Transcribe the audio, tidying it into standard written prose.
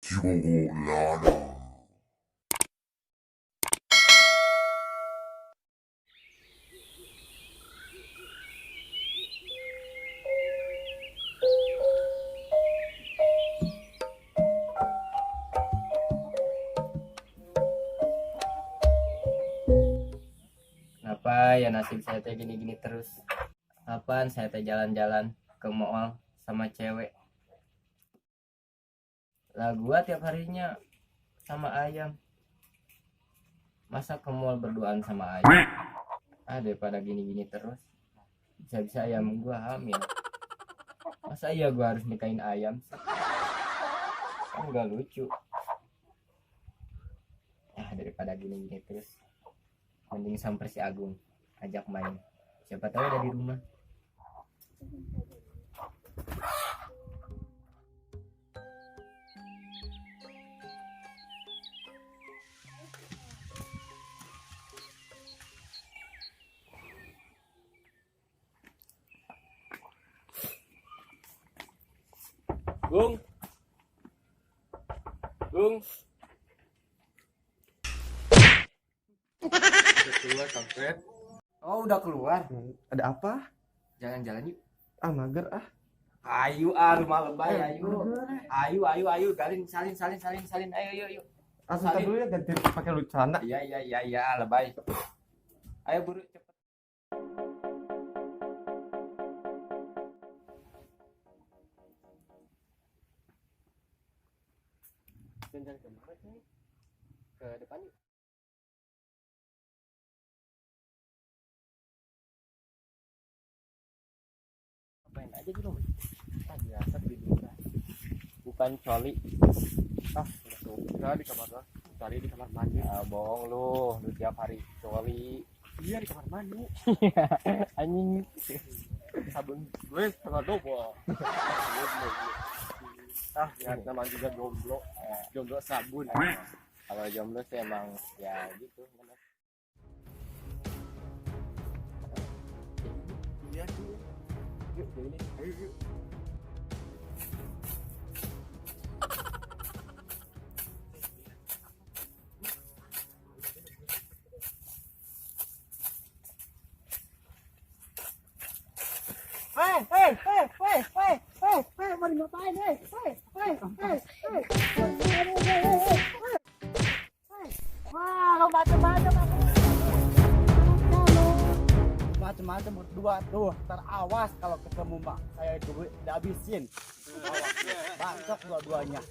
Juliana. Kenapa ya nasib saya teh gini-gini terus? Kapan saya teh jalan-jalan ke mall sama cewek? Lah gua tiap harinya sama ayam. Masa ke mall berduaan sama ayam? Daripada gini-gini terus, bisa-bisa ayam gua hamil. Masa iya gua harus nikahin ayam sih? Kan gak lucu. Daripada gini-gini terus, mending samper si Agung, ajak main. Siapa tahu ada di rumah. Gung, Gung. Udah keluar kampret. Oh udah keluar. Ada apa? Jalan-jalan yuk. Mager ah. Ayo rumah lebay ayo. Ayo galin salin. Ayo. Sebentar dulu ya, ganti pakai celana. Iya lebay. Ayo buru cepet. Jalan kemana sih? Ke depan yuk. Main aja dulu. Biasa di dunia. Bukan coli. Udah di kamar lah. Cari di kamar mandi. Bohong lu tiap hari coli. Iya di kamar mandi. Anjing. Sabun gue sama double. Lihat nama juga jomblo. Jomblo sabun. Kalau jomblo sih emang ya gitu. Iya tuh. Yuk ini. Ayo. Mau ngapain, wah, lo macam-macam berdua tuh, terawas kalau ketemu mbak saya itu dihabisin. Bacok dua-duanya.